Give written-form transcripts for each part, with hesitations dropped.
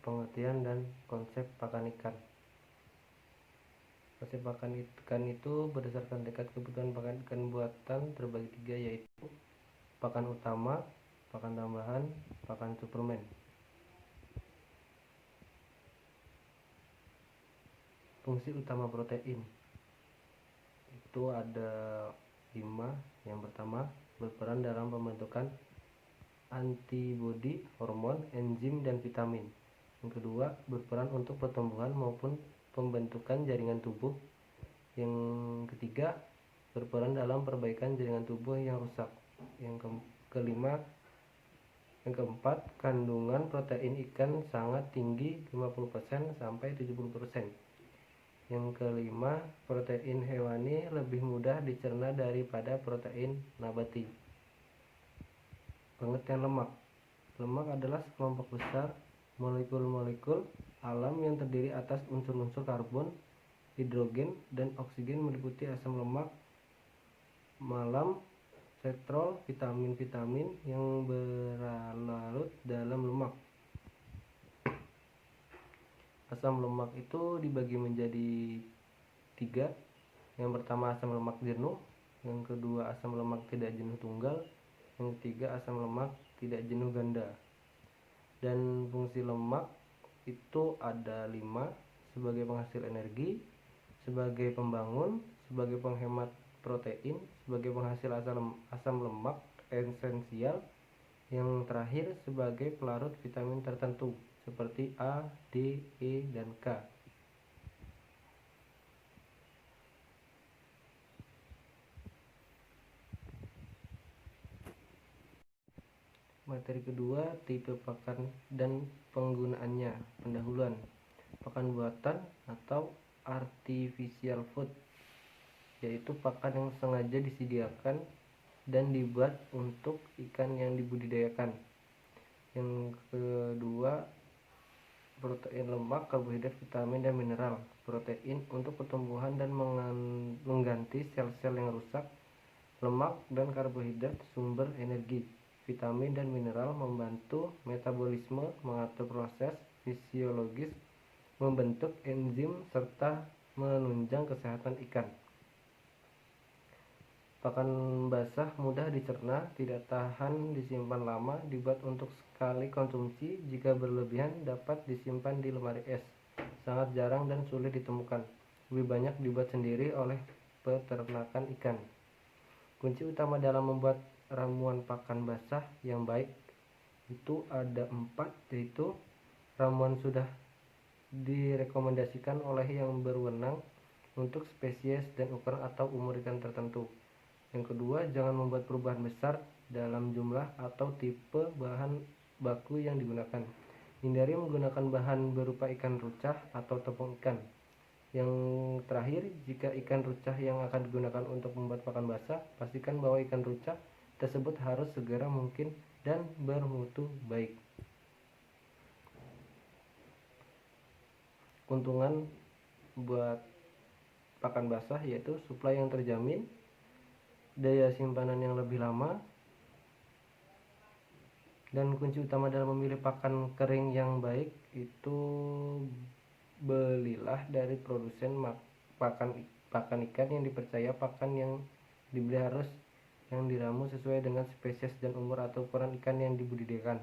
pengertian dan konsep pakan ikan. Konsep pakan ikan itu berdasarkan tingkat kebutuhan pakan ikan buatan terbagi 3, yaitu pakan utama, pakan tambahan, pakan suplemen. Fungsi utama protein itu ada 5. Yang pertama, berperan dalam pembentukan antibodi, hormon, enzim, dan vitamin. Yang kedua, berperan untuk pertumbuhan maupun pembentukan jaringan tubuh. Yang ketiga, berperan dalam perbaikan jaringan tubuh yang rusak. Yang keempat, kandungan protein ikan sangat tinggi, 50% sampai 70%. Yang kelima, protein hewani lebih mudah dicerna daripada protein nabati. Pengertian lemak. Lemak adalah sekelompok besar molekul-molekul alam yang terdiri atas unsur-unsur karbon, hidrogen, dan oksigen, meliputi asam lemak, malam, setrol, vitamin-vitamin yang berlarut dalam lemak. Asam lemak itu dibagi menjadi 3. Yang pertama, asam lemak jenuh. Yang kedua, asam lemak tidak jenuh tunggal. Yang ketiga, asam lemak tidak jenuh ganda. Dan fungsi lemak itu ada 5: sebagai penghasil energi, sebagai pembangun, sebagai penghemat protein, sebagai penghasil asam lemak esensial, yang terakhir sebagai pelarut vitamin tertentu seperti A, D, E, dan K. Materi kedua, tipe pakan dan penggunaannya. Pendahuluan. Pakan buatan atau artificial food, yaitu pakan yang sengaja disediakan dan dibuat untuk ikan yang dibudidayakan. Yang kedua, protein, lemak, karbohidrat, vitamin, dan mineral. Protein untuk pertumbuhan dan mengganti sel-sel yang rusak. Lemak dan karbohidrat sumber energi. Vitamin dan mineral membantu metabolisme, mengatur proses fisiologis, membentuk enzim, serta menunjang kesehatan ikan. Pakan basah mudah dicerna, tidak tahan disimpan lama, dibuat untuk sekali konsumsi. Jika berlebihan dapat disimpan di lemari es. Sangat jarang dan sulit ditemukan. Lebih banyak dibuat sendiri oleh peternakan ikan. Kunci utama dalam membuat ramuan pakan basah yang baik itu ada 4, yaitu ramuan sudah direkomendasikan oleh yang berwenang untuk spesies dan ukuran atau umur ikan tertentu. Yang kedua, jangan membuat perubahan besar dalam jumlah atau tipe bahan baku yang digunakan. Hindari menggunakan bahan berupa ikan rucah atau tepung ikan. Yang terakhir, jika ikan rucah yang akan digunakan untuk membuat pakan basah, pastikan bahwa ikan rucah tersebut harus segera mungkin dan bermutu baik. Keuntungan buat pakan basah yaitu suplai yang terjamin, daya simpanan yang lebih lama, dan kunci utama dalam memilih pakan kering yang baik itu belilah dari produsen pakan ikan yang dipercaya. Pakan yang dibeli harus yang diramu sesuai dengan spesies dan umur atau ukuran ikan yang dibudidayakan.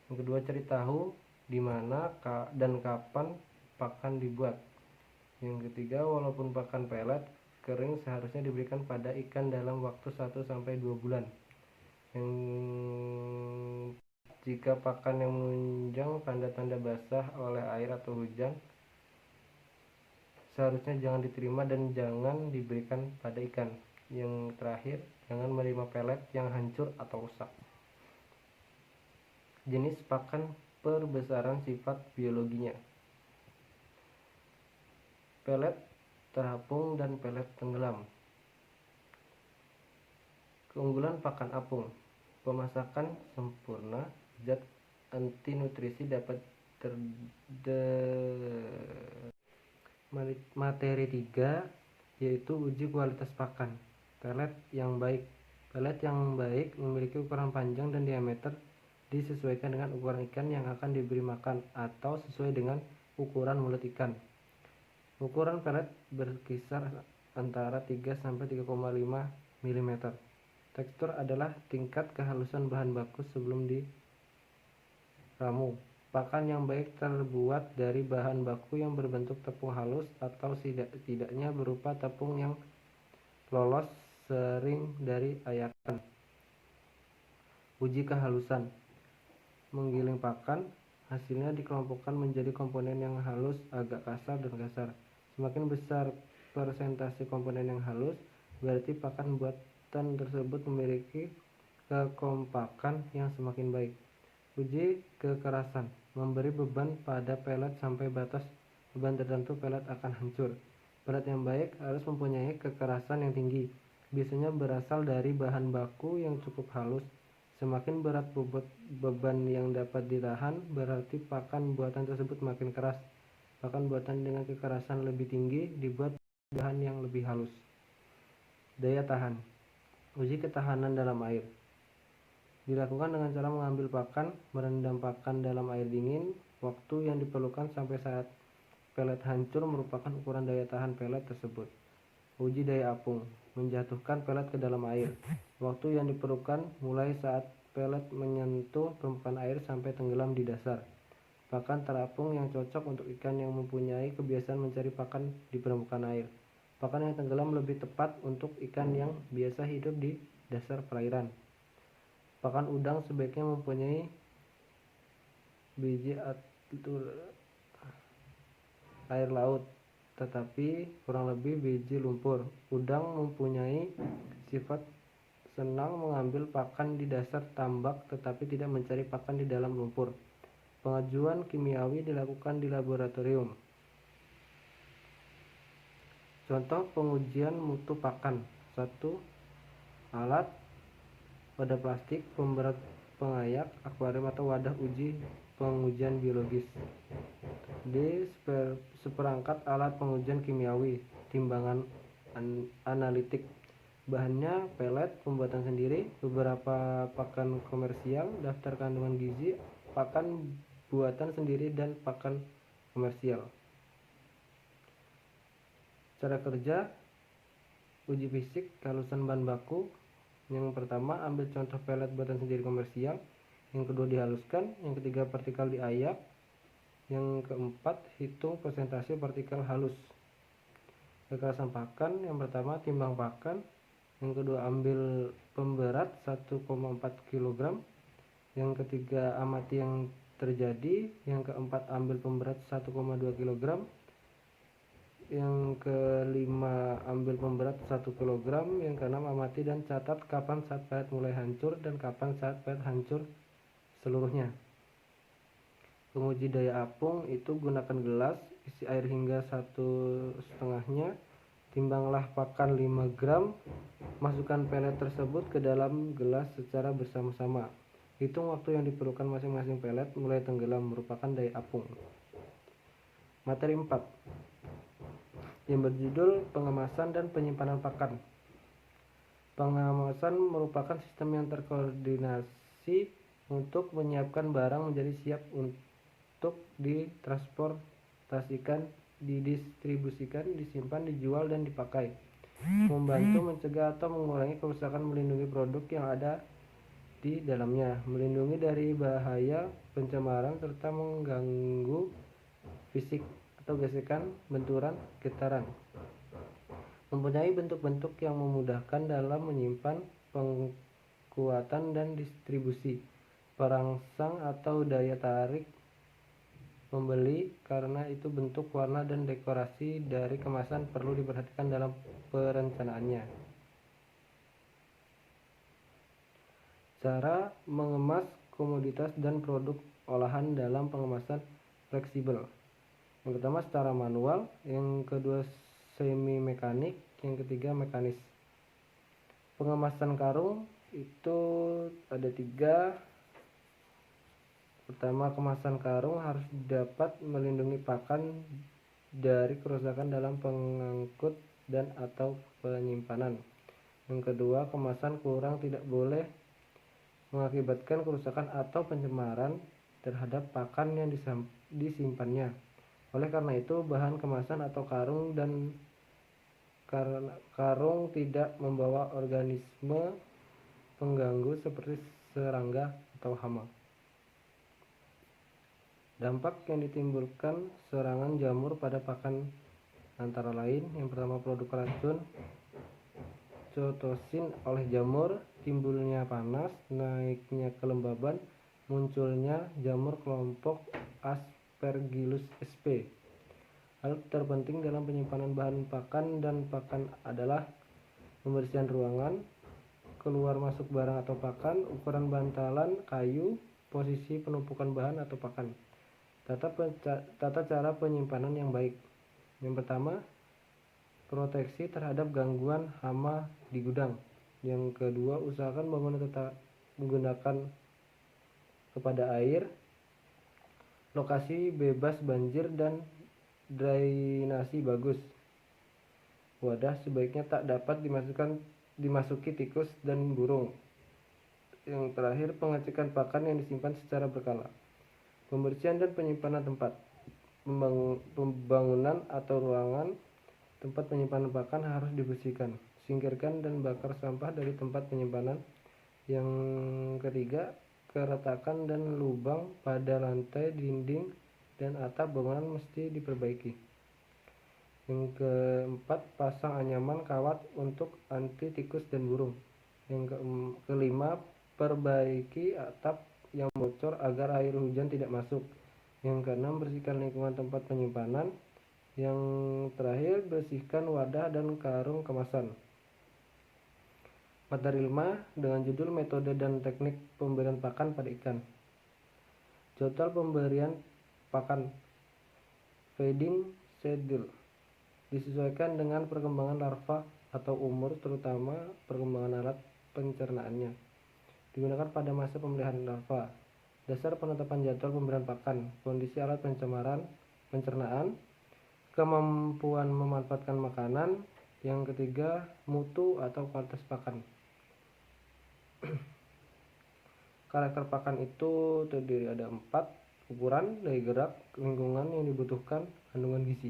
Yang kedua, cari tahu di mana dan kapan pakan dibuat. Yang ketiga, walaupun pakan pelet kering seharusnya diberikan pada ikan dalam waktu 1-2 bulan. Yang jika pakan yang menunjang tanda-tanda basah oleh air atau hujan, seharusnya jangan diterima dan jangan diberikan pada ikan. Yang terakhir, jangan menerima pelet yang hancur atau rusak. Jenis pakan, perbesaran sifat biologinya. Pelet terapung dan pelet tenggelam. Keunggulan pakan apung: pemasakan sempurna, zat anti nutrisi dapat Materi 3, yaitu uji kualitas pakan. Pelet yang baik. Pelet yang baik memiliki ukuran panjang dan diameter disesuaikan dengan ukuran ikan yang akan diberi makan atau sesuai dengan ukuran mulut ikan. Ukuran pelet berkisar antara 3 sampai 3,5 mm. Tekstur adalah tingkat kehalusan bahan baku sebelum diramu. Pakan yang baik terbuat dari bahan baku yang berbentuk tepung halus atau setidaknya berupa tepung yang lolos sering dari ayakan. Uji kehalusan. Menggiling pakan, hasilnya dikelompokkan menjadi komponen yang halus, agak kasar, dan kasar. Semakin besar persentase komponen yang halus, berarti pakan buatan tersebut memiliki kekompakan yang semakin baik. Uji kekerasan. Memberi beban pada pelet sampai batas beban tertentu, pelet akan hancur. Pelet yang baik harus mempunyai kekerasan yang tinggi. Biasanya berasal dari bahan baku yang cukup halus. Semakin berat bobot beban yang dapat ditahan, berarti pakan buatan tersebut makin keras. Pakan buatan dengan kekerasan lebih tinggi dibuat bahan yang lebih halus. Daya tahan. Uji ketahanan dalam air. Dilakukan dengan cara mengambil pakan, merendam pakan dalam air dingin. Waktu yang diperlukan sampai saat pelet hancur merupakan ukuran daya tahan pelet tersebut. Uji daya apung. Menjatuhkan pelet ke dalam air. Waktu yang diperlukan mulai saat pelet menyentuh permukaan air sampai tenggelam di dasar. Pakan terapung yang cocok untuk ikan yang mempunyai kebiasaan mencari pakan di permukaan air. Pakan yang tenggelam lebih tepat untuk ikan yang biasa hidup di dasar perairan. Pakan udang sebaiknya mempunyai biji air laut, tetapi kurang lebih biji lumpur. Udang mempunyai sifat senang mengambil pakan di dasar tambak, tetapi tidak mencari pakan di dalam lumpur. Pengajuan kimiawi dilakukan di laboratorium. Contoh pengujian mutu pakan. 1. Alat, wadah plastik, pemberat pengayak, akuarium atau wadah uji pengujian biologis. D. Seperangkat alat pengujian kimiawi, timbangan analitik. Bahannya pelet pembuatan sendiri, beberapa pakan komersial, daftar kandungan gizi, pakan buatan sendiri, dan pakan komersial. Cara kerja. Uji fisik kehalusan bahan baku. Yang pertama, ambil contoh pelet buatan sendiri komersial. Yang kedua, dihaluskan. Yang ketiga, partikel diayak. Yang keempat, hitung persentase partikel halus. Kekerasan pakan. Yang pertama, timbang pakan. Yang kedua, ambil pemberat 1,4 kg. Yang ketiga, amati yang terjadi. Yang keempat, ambil pemberat 1,2 kg. Yang kelima, ambil pemberat 1 kg. Yang keenam, amati dan catat kapan saat pelet mulai hancur dan kapan saat pelet hancur seluruhnya. Penguji daya apung itu gunakan gelas, isi air hingga 1,5-nya, timbanglah pakan 5 gram, masukkan pelet tersebut ke dalam gelas secara bersama-sama. Hitung waktu yang diperlukan masing-masing pelet mulai tenggelam, merupakan daya apung. Materi 4 yang berjudul pengemasan dan penyimpanan pakan. Pengemasan merupakan sistem yang terkoordinasi untuk menyiapkan barang menjadi siap untuk ditransportasikan, didistribusikan, disimpan, dijual, dan dipakai. Membantu mencegah atau mengurangi kerusakan, melindungi produk yang ada di dalamnya, melindungi dari bahaya pencemaran, serta mengganggu fisik atau gesekan, benturan, getaran. Mempunyai bentuk-bentuk yang memudahkan dalam menyimpan, pengkuatan, dan distribusi. Perangsang atau daya tarik pembeli, karena itu bentuk, warna, dan dekorasi dari kemasan perlu diperhatikan dalam perencanaannya. Cara mengemas komoditas dan produk olahan dalam pengemasan fleksibel. Yang pertama, secara manual. Yang kedua, semi mekanik. Yang ketiga, mekanis. Pengemasan karung itu ada 3. Pertama, kemasan karung harus dapat melindungi pakan dari kerusakan dalam pengangkut dan atau penyimpanan. Yang kedua, kemasan kurang tidak boleh mengakibatkan kerusakan atau pencemaran terhadap pakan yang disimpannya. Oleh karena itu, bahan kemasan atau karung tidak membawa organisme pengganggu seperti serangga atau hama. Dampak yang ditimbulkan serangan jamur pada pakan antara lain: yang pertama, produk racun cetosin oleh jamur, timbulnya panas, naiknya kelembaban, munculnya jamur kelompok Aspergillus sp. Hal terpenting dalam penyimpanan bahan pakan dan pakan adalah pembersihan ruangan, keluar masuk barang atau pakan, ukuran bantalan kayu, posisi penumpukan bahan atau pakan. Tata cara penyimpanan yang baik. Yang pertama, proteksi terhadap gangguan hama di gudang. Yang kedua, usahakan bangunan tetap menggunakan kepada air, lokasi bebas banjir dan drainasi bagus. Wadah sebaiknya tak dapat dimasuki tikus dan burung. Yang terakhir, pengecekan pakan yang disimpan secara berkala. Pembersihan dan penyimpanan tempat. Pembangunan atau ruangan tempat penyimpanan pakan harus dibersihkan. Singkirkan dan bakar sampah dari tempat penyimpanan. Yang ketiga, keretakan dan lubang pada lantai, dinding, dan atap bangunan mesti diperbaiki. Yang keempat, pasang anyaman kawat untuk anti tikus dan burung. Yang kelima, perbaiki atap yang bocor agar air hujan tidak masuk. Yang keenam, bersihkan lingkungan tempat penyimpanan. Yang terakhir, bersihkan wadah dan karung kemasan. Materi 5 dengan judul Metode dan Teknik Pemberian Pakan pada Ikan. Jadwal pemberian pakan, feeding schedule, disesuaikan dengan perkembangan larva atau umur, terutama perkembangan alat pencernaannya. Digunakan pada masa pemeliharaan larva. Dasar penetapan jadwal pemberian pakan, kondisi alat pencernaan, kemampuan memanfaatkan makanan. Yang ketiga, mutu atau kualitas pakan. Karakter pakan itu terdiri ada 4: ukuran, daya gerak, lingkungan yang dibutuhkan, kandungan gizi.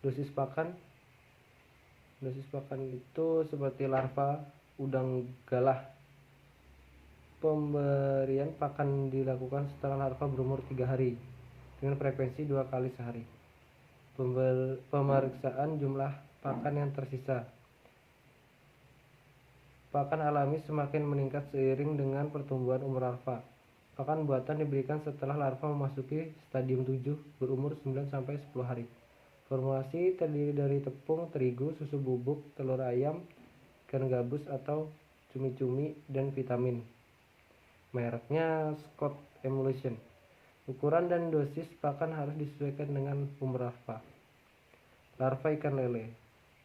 Dosis pakan itu seperti larva udang galah. Pemberian pakan dilakukan setelah larva berumur 3 hari dengan frekuensi 2 kali sehari. Pemeriksaan jumlah pakan yang tersisa. Pakan alami semakin meningkat seiring dengan pertumbuhan umur larva. Pakan buatan diberikan setelah larva memasuki stadium 7 berumur 9-10 hari. Formulasi terdiri dari tepung, terigu, susu bubuk, telur ayam, ikan gabus atau cumi-cumi, dan vitamin. Mereknya Scott Emulsion. Ukuran dan dosis pakan harus disesuaikan dengan umur larva. Larva ikan lele.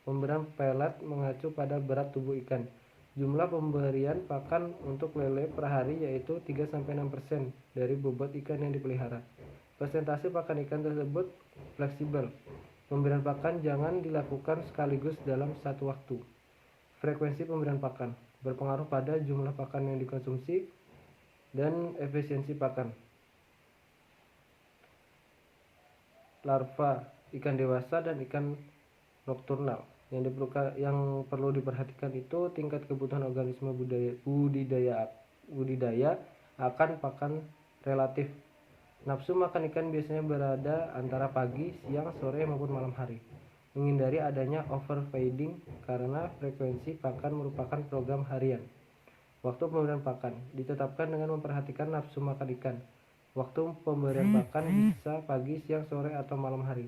Pemberian pelet mengacu pada berat tubuh ikan. Jumlah pemberian pakan untuk lele per hari yaitu 3-6% dari bobot ikan yang dipelihara. Presentasi pakan ikan tersebut fleksibel. Pemberian pakan jangan dilakukan sekaligus dalam satu waktu. Frekuensi pemberian pakan berpengaruh pada jumlah pakan yang dikonsumsi dan efisiensi pakan. Larva, ikan dewasa, dan ikan nokturnal. Yang perlu diperhatikan itu tingkat kebutuhan organisme budidaya akan pakan relatif. Nafsu makan ikan biasanya berada antara pagi, siang, sore, maupun malam hari. Menghindari adanya overfeeding karena frekuensi pakan merupakan program harian. Waktu pemberian pakan ditetapkan dengan memperhatikan nafsu makan ikan. Waktu pemberian pakan bisa pagi, siang, sore, atau malam hari.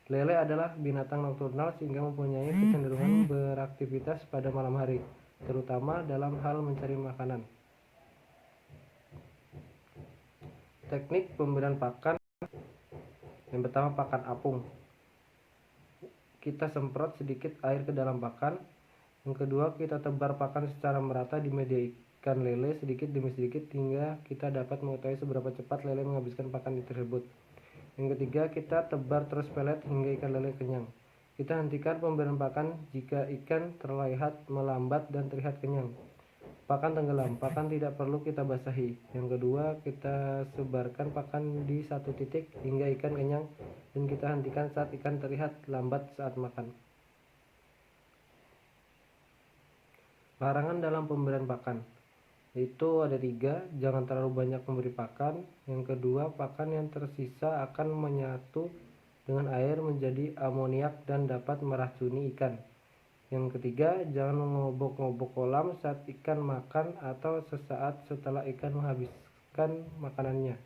Lele adalah binatang nokturnal sehingga mempunyai kecenderungan beraktivitas pada malam hari, terutama dalam hal mencari makanan. Teknik pemberian pakan. Yang pertama, pakan apung. Kita semprot sedikit air ke dalam pakan. Yang kedua, kita tebar pakan secara merata di media ikan lele sedikit demi sedikit hingga kita dapat mengetahui seberapa cepat lele menghabiskan pakan tersebut. Yang ketiga, kita tebar terus pelet hingga ikan lele kenyang. Kita hentikan pemberian pakan jika ikan terlihat melambat dan terlihat kenyang. Pakan tenggelam. Pakan tidak perlu kita basahi. Yang kedua, kita sebarkan pakan di satu titik hingga ikan kenyang dan kita hentikan saat ikan terlihat lambat saat makan. Larangan dalam pemberian pakan itu ada 3. Jangan terlalu banyak memberi pakan. Yang kedua, pakan yang tersisa akan menyatu dengan air menjadi amoniak dan dapat meracuni ikan. Yang ketiga, jangan mengobok-ngobok kolam saat ikan makan atau sesaat setelah ikan menghabiskan makanannya.